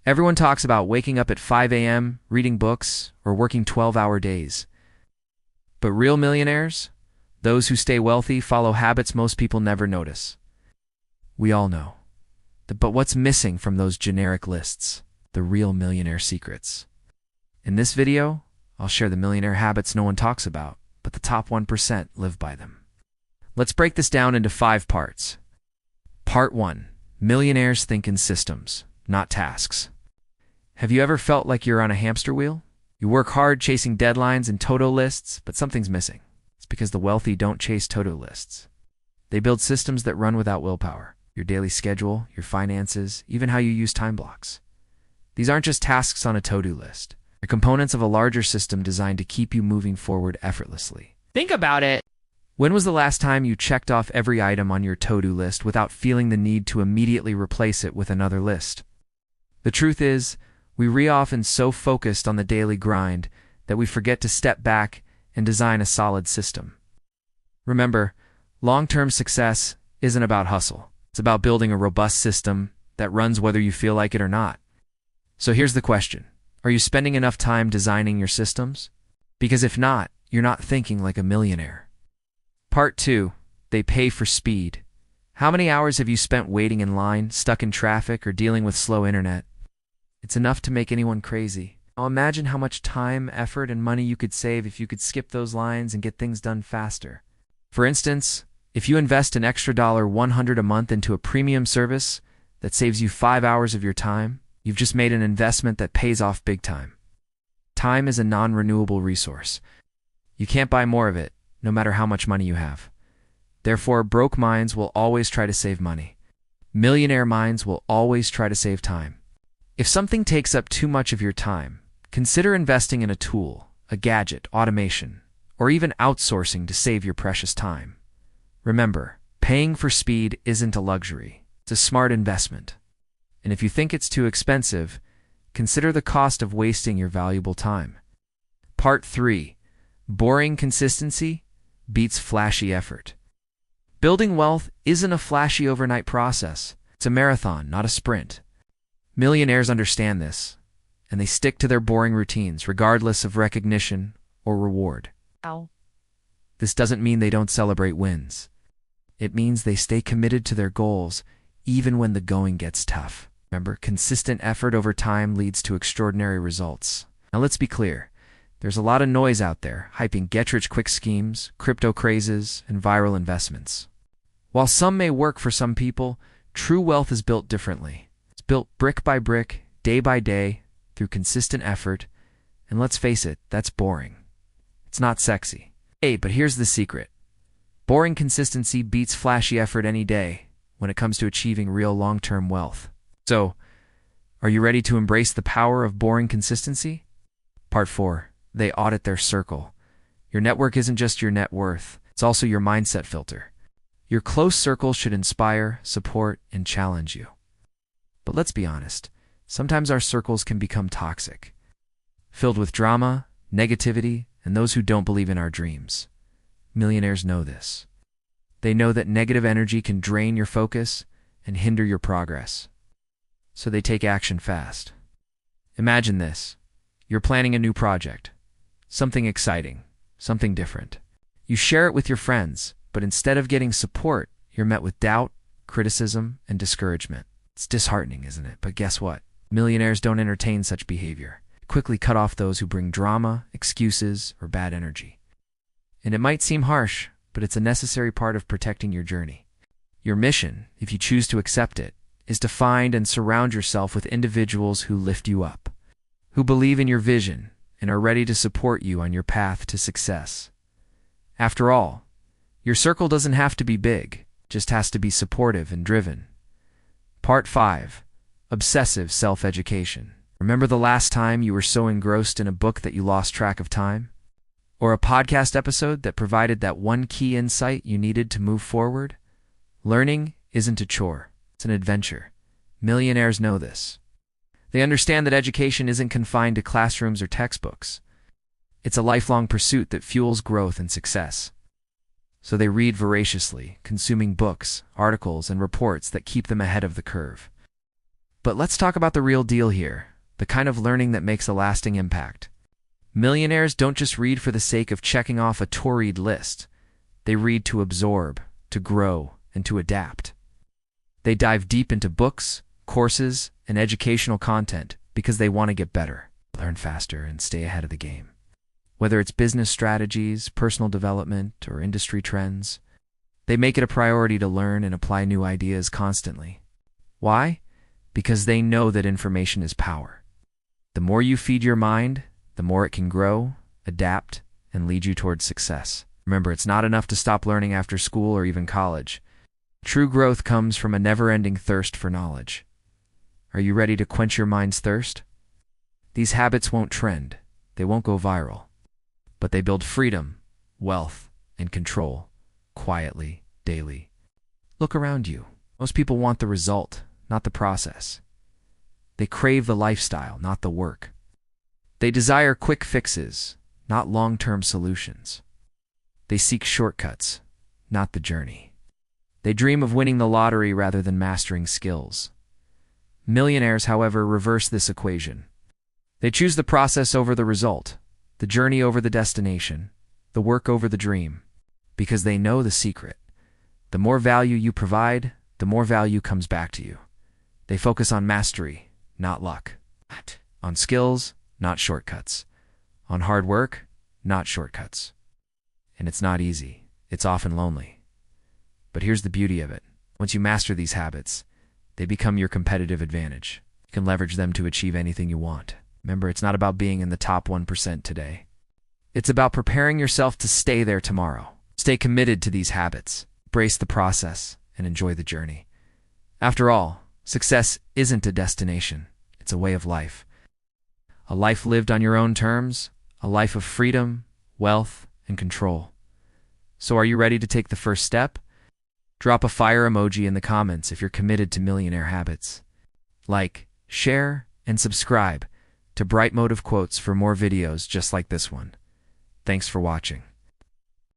Everyone talks about waking up at 5 a.m., reading books, or working 12-hour days. But real millionaires, those who stay wealthy, follow habits most people never notice. We all know. But what's missing from those generic lists? The real millionaire secrets. In this video, I'll share the millionaire habits no one talks about, but the top 1% live by them. Let's break this down into 5 parts. Part 1. Millionaires think in systems, not tasks. Have you ever felt like you're on a hamster wheel? You work hard chasing deadlines and to-do lists, but something's missing. It's because the wealthy don't chase to-do lists. They build systems that run without willpower. Your daily schedule, your finances, even how you use time blocks. These aren't just tasks on a to-do list. They're components of a larger system designed to keep you moving forward effortlessly. Think about it. When was the last time you checked off every item on your to-do list without feeling the need to immediately replace it with another list? The truth is, we often so focused on the daily grind that we forget to step back and design a solid system. Remember, long-term success isn't about hustle. It's about building a robust system that runs whether you feel like it or not. So here's the question. Are you spending enough time designing your systems? Because if not, you're not thinking like a millionaire. Part 2. They pay for speed. How many hours have you spent waiting in line, stuck in traffic, or dealing with slow internet? It's enough to make anyone crazy. Now imagine how much time, effort, and money you could save if you could skip those lines and get things done faster. For instance, if you invest an extra $100 a month into a premium service that saves you 5 hours of your time, you've just made an investment that pays off big time. Time is a non-renewable resource. You can't buy more of it, no matter how much money you have. Therefore, broke minds will always try to save money. Millionaire minds will always try to save time. If something takes up too much of your time, consider investing in a tool, a gadget, automation, or even outsourcing to save your precious time. Remember, paying for speed isn't a luxury. It's a smart investment. And if you think it's too expensive, consider the cost of wasting your valuable time. Part 3. Boring consistency beats flashy effort. Building wealth isn't a flashy overnight process. It's a marathon, not a sprint. Millionaires understand this, and they stick to their boring routines regardless of recognition or reward. This doesn't mean they don't celebrate wins. It means they stay committed to their goals even when the going gets tough. Remember, consistent effort over time leads to extraordinary results. Now let's be clear. There's a lot of noise out there, hyping get-rich-quick schemes, crypto crazes, and viral investments. While some may work for some people, true wealth is built differently. It's built brick by brick, day by day, through consistent effort, and let's face it, that's boring. It's not sexy. Hey, but here's the secret. Boring consistency beats flashy effort any day when it comes to achieving real long-term wealth. So, are you ready to embrace the power of boring consistency? Part 4. They audit their circle. Your network isn't just your net worth, it's also your mindset filter. Your close circle should inspire, support, and challenge you. But let's be honest, sometimes our circles can become toxic, filled with drama, negativity, and those who don't believe in our dreams. Millionaires know this. They know that negative energy can drain your focus and hinder your progress. So they take action fast. Imagine this. You're planning a new project. Something exciting, something different. You share it with your friends, but instead of getting support, you're met with doubt, criticism, and discouragement. It's disheartening, isn't it? But guess what? Millionaires don't entertain such behavior. They quickly cut off those who bring drama, excuses, or bad energy. And it might seem harsh, but it's a necessary part of protecting your journey. Your mission, if you choose to accept it, is to find and surround yourself with individuals who lift you up, who believe in your vision, and are ready to support you on your path to success. After all, your circle doesn't have to be big, just has to be supportive and driven. Part 5. Obsessive self-education. Remember the last time you were so engrossed in a book that you lost track of time? Or a podcast episode that provided that one key insight you needed to move forward? Learning isn't a chore, it's an adventure. Millionaires know this. They understand that education isn't confined to classrooms or textbooks. It's a lifelong pursuit that fuels growth and success. So they read voraciously, consuming books, articles, and reports that keep them ahead of the curve. But let's talk about the real deal here, the kind of learning that makes a lasting impact. Millionaires don't just read for the sake of checking off a to-read list. They read to absorb, to grow, and to adapt. They dive deep into books, courses, and educational content because they want to get better, learn faster, and stay ahead of the game. Whether it's business strategies, personal development, or industry trends, they make it a priority to learn and apply new ideas constantly. Why? Because they know that information is power. The more you feed your mind, the more it can grow, adapt, and lead you towards success. Remember, it's not enough to stop learning after school or even college. True growth comes from a never-ending thirst for knowledge. Are you ready to quench your mind's thirst? These habits won't trend, they won't go viral, but they build freedom, wealth, and control, quietly, daily. Look around you. Most people want the result, not the process. They crave the lifestyle, not the work. They desire quick fixes, not long-term solutions. They seek shortcuts, not the journey. They dream of winning the lottery rather than mastering skills. Millionaires, however, reverse this equation. They choose the process over the result, the journey over the destination, the work over the dream, because they know the secret. The more value you provide, the more value comes back to you. They focus on mastery, not luck. On skills, not shortcuts. On hard work, not shortcuts. And it's not easy. It's often lonely. But here's the beauty of it. Once you master these habits, they become your competitive advantage. You can leverage them to achieve anything you want. Remember, it's not about being in the top 1% today. It's about preparing yourself to stay there tomorrow. Stay committed to these habits. Embrace the process and enjoy the journey. After all, success isn't a destination. It's a way of life. A life lived on your own terms, a life of freedom, wealth, and control. So are you ready to take the first step? Drop a fire emoji in the comments if you're committed to millionaire habits. Like, share, and subscribe to BrightMotive Quotes for more videos just like this one. Thanks for watching.